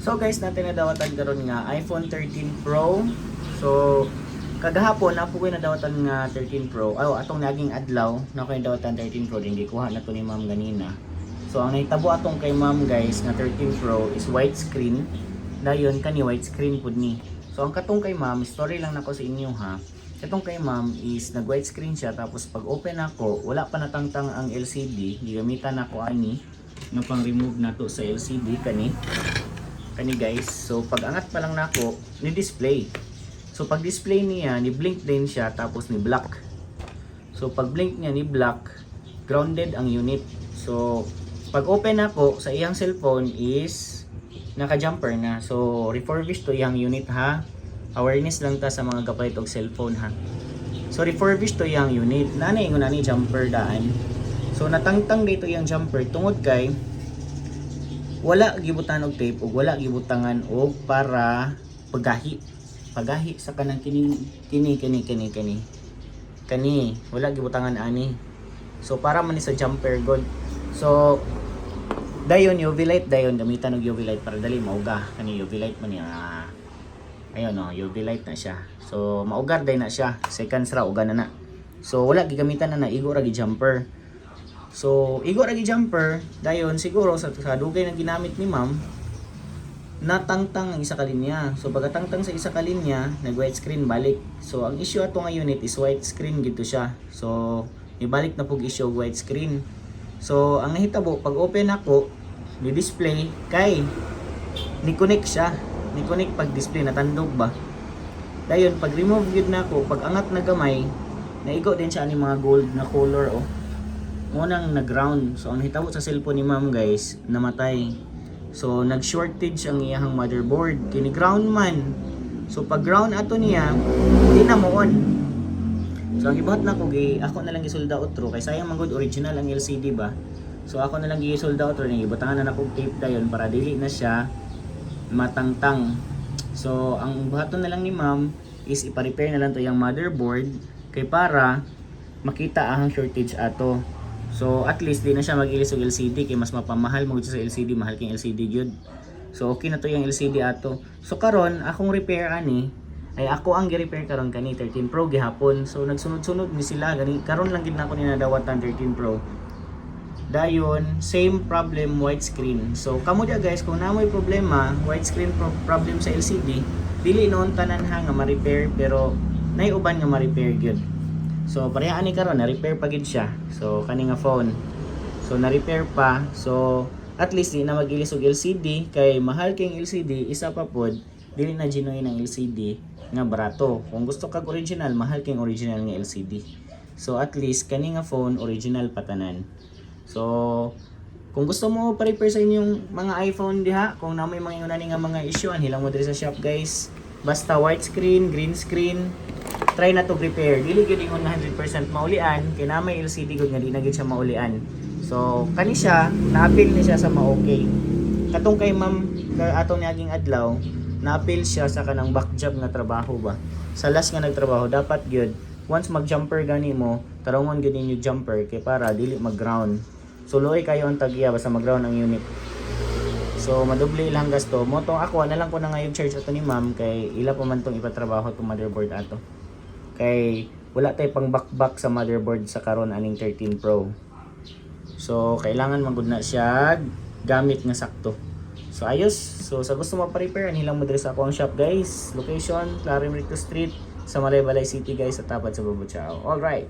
So guys, natin nadawatan karon nga iPhone 13 Pro. So kagahapon na po ko nadawatan nga 13 Pro. Atong naging adlaw na ko nadawatan 13 Pro din gikuha na to ni Ma'am ganina. So ang nahitabo atong kay Ma'am guys nga 13 Pro is widescreen. Dayon kani widescreen pud ni. So ang katong kay Ma'am, story lang nako sa inyo ha. Katong kay Ma'am is nag widescreen siya tapos pag open ako, wala pa natangtang ang LCD, gigamitan nako ani no pang remove nato sa LCD kani guys. So pag angat pa lang nako ni display. So pag display niya ni blink din siya tapos ni black. So pag blink niya ni black, grounded ang unit. So pag open nako sa iyang cellphone is naka-jumper na. So refurbished to iyang unit ha. Awareness lang ta sa mga kapalit og cellphone ha. So refurbished to iyang unit. Nanay ingon ani jumper daan. So natangtang dito iyang jumper tungod kay wala gibutan og tape ug wala gibutangan og para pagahi sa kanang kini wala gibutangan ani. So para man ni sa jumper god. So dayon UV light dayon gamitan og UV light para dali mauga kani UV light man niya. Ayun no, UV light na siya. So maugar day na siya. Seconds ra uga na. So wala gigamitan na igo ra gi jumper. So, igo ra gi jumper, dayon siguro sa dugay na ginamit ni Ma'am, natangtang ang isa ka linya. So, pagkatangtang sa isa ka linya, nag widescreen balik. So, ang issue ato nga unit is widescreen gito siya. So, ibalik na pug issue widescreen. So, ang nahitabo pag open ako, ni display kay ni connect siya. Ni connect pag display natandog ba. Dayon pag remove gyud nako, pag angat na gamay, naigo din siya ani mga gold na color oh. Unang nag-ground. So ang hitabo sa cellphone ni Ma'am guys, namatay. So nag-shortage ang iyang motherboard. Kini ground man. So pag ground ato niya, hindi na mo on. So ang ibuhat na ko ako na lang gisulda outro kay sayang man gud original ang LCD ba. So ako na lang gisulda outro ni ibutangan na nako tape dayon para dili na siya matangtang. So ang buhaton na lang ni Ma'am is ipa-repair na lang to yung motherboard kay para makita ang shortage ato. So at least di na siya mag-ilis og LCD kay mas mapamahal mo sa LCD, mahal king LCD gyud. So okay na to yung LCD ato. So karon akong repair ani ay ako ang gi-repair karon kani 13 Pro gihapon. So nagsunod-sunod ni sila gani karon lang gid nako ni nadawatan 13 Pro. Dayon same problem widescreen. So kamo dia guys kung namoy problema widescreen problem sa LCD, dili noon tanan ha nga ma-repair pero nay uban nga ma-repair gyud. So parehaan ni karon na-repair pa gid siya. So kani nga phone. So na-repair pa. So at least di na mag-ilis og LCD kay mahal king LCD isa pa pod dili na genuine ang LCD nga barato. Kung gusto kag original mahal king original nga LCD. So at least kani nga phone original patanan. So kung gusto mo pa-repair sa inyong mga iPhone diha, kung na may mga ingon nga mga issue hilang mo diri sa shop guys. Basta widescreen, green screen, try na to repair. Dili gyud ingon na 100% maulian kay na may LCD gud nga di na gyud siya maulian. So kani siya na-appeal ni siya sa ma-okay. Katong kay Ma'am atong niaging adlaw, na-appeal siya sa kanang back job nga trabaho ba. Sa last nga nagtrabaho dapat gyud once mag-jumper gani mo, tarongon gyud ninyo jumper kay para dili mag-ground. So luoy kayo ang tagya basta mag-ground ang unit. So madubli ilang gasto. Moto ako na lang ko na ngayon charge ato ni Ma'am kay ila pa man tong ipatrabaho tong motherboard ato. Kay wala tay pang back sa motherboard sa karon aning 13 Pro. So kailangan magud na siya gamit nga sakto. So ayos. So sa gusto mo pa-repair hilang mo diri sa akong shop guys. Location Clarim Recto Street sa Malaybalay City guys sa tapat sa Bubuchao. All right.